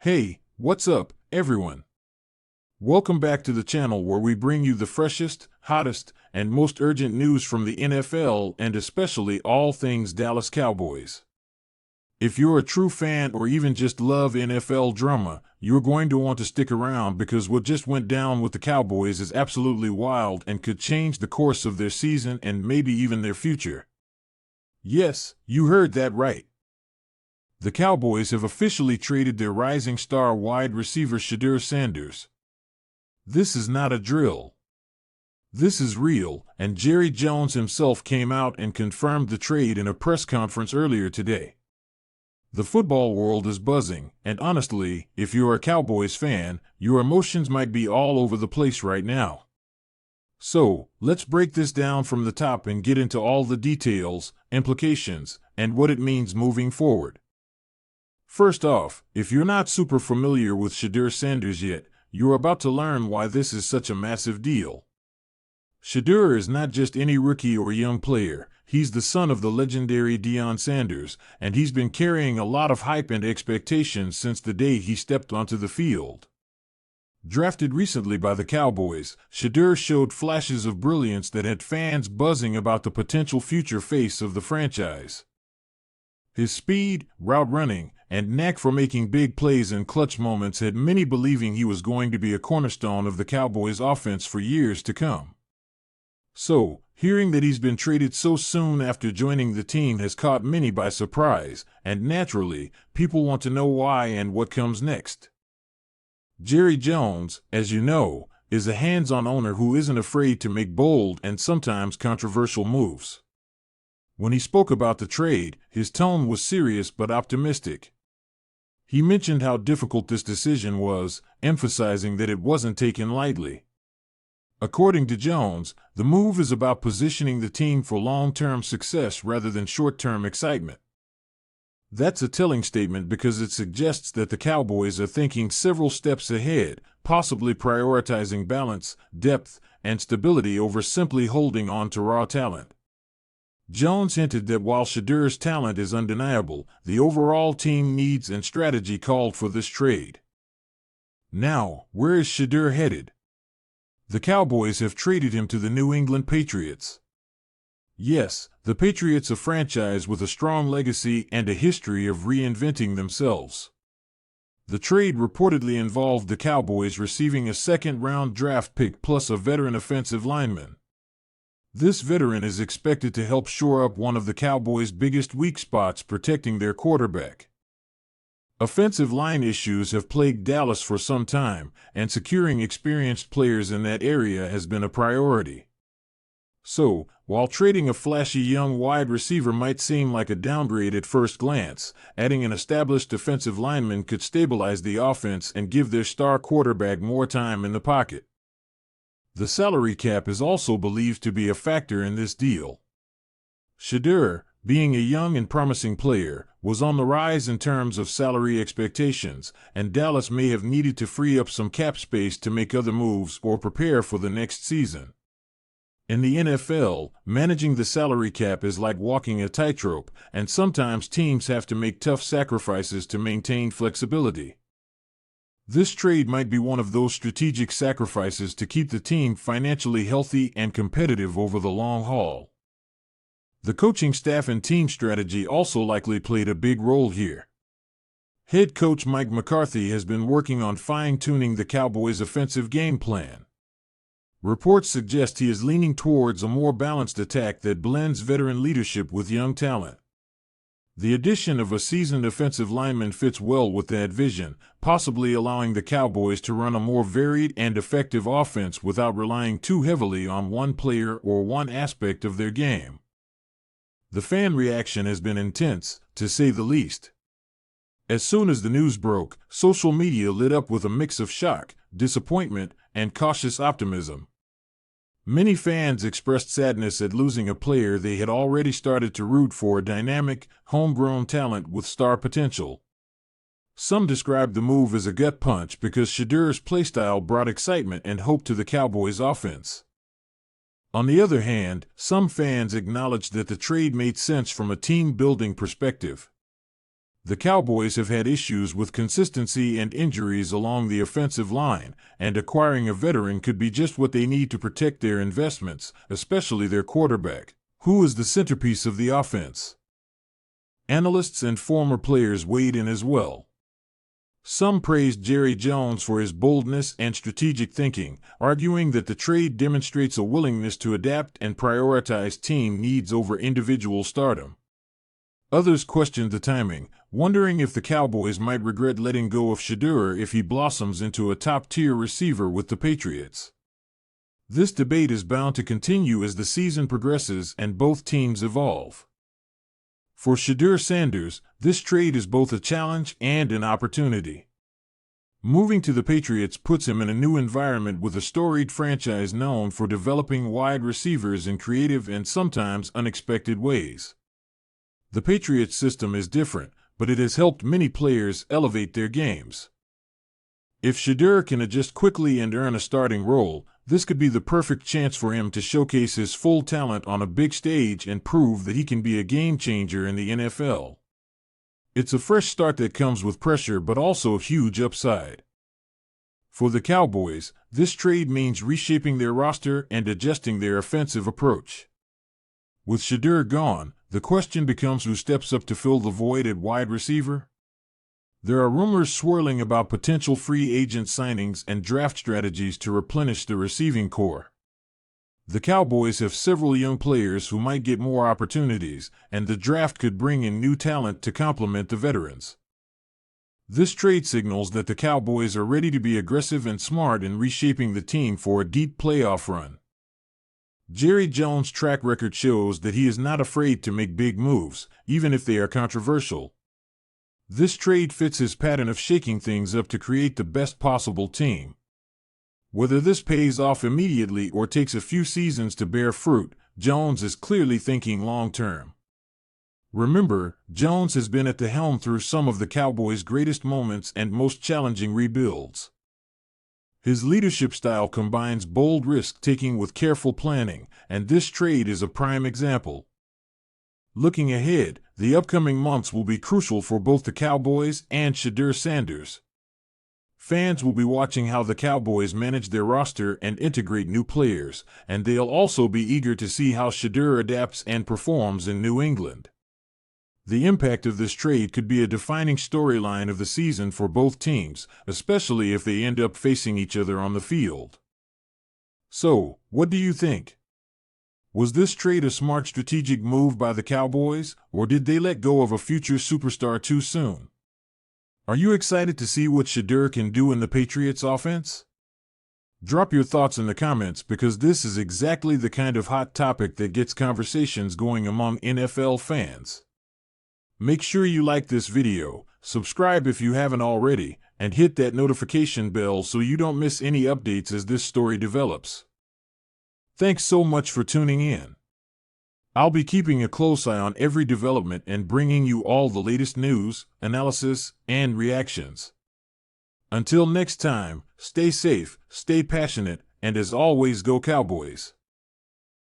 Hey, what's up, everyone? Welcome back to the channel where we bring you the freshest, hottest, and most urgent news from the NFL and especially all things Dallas Cowboys. If you're a true fan or even just love NFL drama, you're going to want to stick around because what just went down with the Cowboys is absolutely wild and could change the course of their season and maybe even their future. Yes, you heard that right. The Cowboys have officially traded their rising star wide receiver Shedeur Sanders. This is not a drill. This is real, and Jerry Jones himself came out and confirmed the trade in a press conference earlier today. The football world is buzzing, and honestly, if you're a Cowboys fan, your emotions might be all over the place right now. So, let's break this down from the top and get into all the details, implications, and what it means moving forward. First off, if you're not super familiar with Shedeur Sanders yet, you're about to learn why this is such a massive deal. Shedeur is not just any rookie or young player, he's the son of the legendary Deion Sanders, and he's been carrying a lot of hype and expectations since the day he stepped onto the field. Drafted recently by the Cowboys, Shedeur showed flashes of brilliance that had fans buzzing about the potential future face of the franchise. His speed, route running, and knack for making big plays in clutch moments had many believing he was going to be a cornerstone of the Cowboys' offense for years to come. So, hearing that he's been traded so soon after joining the team has caught many by surprise, and naturally, people want to know why and what comes next. Jerry Jones, as you know, is a hands-on owner who isn't afraid to make bold and sometimes controversial moves. When he spoke about the trade, his tone was serious but optimistic. He mentioned how difficult this decision was, emphasizing that it wasn't taken lightly. According to Jones, the move is about positioning the team for long-term success rather than short-term excitement. That's a telling statement because it suggests that the Cowboys are thinking several steps ahead, possibly prioritizing balance, depth, and stability over simply holding on to raw talent. Jones hinted that while Shedeur's talent is undeniable, the overall team needs and strategy called for this trade. Now, where is Shedeur headed? The Cowboys have traded him to the New England Patriots. Yes, the Patriots, a franchise with a strong legacy and a history of reinventing themselves. The trade reportedly involved the Cowboys receiving a second-round draft pick plus a veteran offensive lineman. This veteran is expected to help shore up one of the Cowboys' biggest weak spots, protecting their quarterback. Offensive line issues have plagued Dallas for some time, and securing experienced players in that area has been a priority. So, while trading a flashy young wide receiver might seem like a downgrade at first glance, adding an established defensive lineman could stabilize the offense and give their star quarterback more time in the pocket. The salary cap is also believed to be a factor in this deal. Shedeur, being a young and promising player, was on the rise in terms of salary expectations, and Dallas may have needed to free up some cap space to make other moves or prepare for the next season. In the NFL, managing the salary cap is like walking a tightrope, and sometimes teams have to make tough sacrifices to maintain flexibility. This trade might be one of those strategic sacrifices to keep the team financially healthy and competitive over the long haul. The coaching staff and team strategy also likely played a big role here. Head coach Mike McCarthy has been working on fine-tuning the Cowboys' offensive game plan. Reports suggest he is leaning towards a more balanced attack that blends veteran leadership with young talent. The addition of a seasoned offensive lineman fits well with that vision, possibly allowing the Cowboys to run a more varied and effective offense without relying too heavily on one player or one aspect of their game. The fan reaction has been intense, to say the least. As soon as the news broke, social media lit up with a mix of shock, disappointment, and cautious optimism. Many fans expressed sadness at losing a player they had already started to root for, a dynamic, homegrown talent with star potential. Some described the move as a gut punch because Shedeur's playstyle brought excitement and hope to the Cowboys' offense. On the other hand, some fans acknowledged that the trade made sense from a team-building perspective. The Cowboys have had issues with consistency and injuries along the offensive line, and acquiring a veteran could be just what they need to protect their investments, especially their quarterback, who is the centerpiece of the offense. Analysts and former players weighed in as well. Some praised Jerry Jones for his boldness and strategic thinking, arguing that the trade demonstrates a willingness to adapt and prioritize team needs over individual stardom. Others questioned the timing, wondering if the Cowboys might regret letting go of Shedeur if he blossoms into a top-tier receiver with the Patriots. This debate is bound to continue as the season progresses and both teams evolve. For Shedeur Sanders, this trade is both a challenge and an opportunity. Moving to the Patriots puts him in a new environment with a storied franchise known for developing wide receivers in creative and sometimes unexpected ways. The Patriots system is different, but it has helped many players elevate their games. If Shedeur can adjust quickly and earn a starting role, this could be the perfect chance for him to showcase his full talent on a big stage and prove that he can be a game changer in the NFL. It's a fresh start that comes with pressure but also a huge upside. For the Cowboys, this trade means reshaping their roster and adjusting their offensive approach. With Shedeur gone, the question becomes who steps up to fill the void at wide receiver? There are rumors swirling about potential free agent signings and draft strategies to replenish the receiving core. The Cowboys have several young players who might get more opportunities, and the draft could bring in new talent to complement the veterans. This trade signals that the Cowboys are ready to be aggressive and smart in reshaping the team for a deep playoff run. Jerry Jones' track record shows that he is not afraid to make big moves, even if they are controversial. This trade fits his pattern of shaking things up to create the best possible team. Whether this pays off immediately or takes a few seasons to bear fruit, Jones is clearly thinking long-term. Remember, Jones has been at the helm through some of the Cowboys' greatest moments and most challenging rebuilds. His leadership style combines bold risk-taking with careful planning, and this trade is a prime example. Looking ahead, the upcoming months will be crucial for both the Cowboys and Shedeur Sanders. Fans will be watching how the Cowboys manage their roster and integrate new players, and they'll also be eager to see how Shedeur adapts and performs in New England. The impact of this trade could be a defining storyline of the season for both teams, especially if they end up facing each other on the field. So, what do you think? Was this trade a smart strategic move by the Cowboys, or did they let go of a future superstar too soon? Are you excited to see what Shedeur can do in the Patriots offense? Drop your thoughts in the comments because this is exactly the kind of hot topic that gets conversations going among NFL fans. Make sure you like this video, subscribe if you haven't already, and hit that notification bell so you don't miss any updates as this story develops. Thanks so much for tuning in. I'll be keeping a close eye on every development and bringing you all the latest news, analysis, and reactions. Until next time, stay safe, stay passionate, and as always, go Cowboys.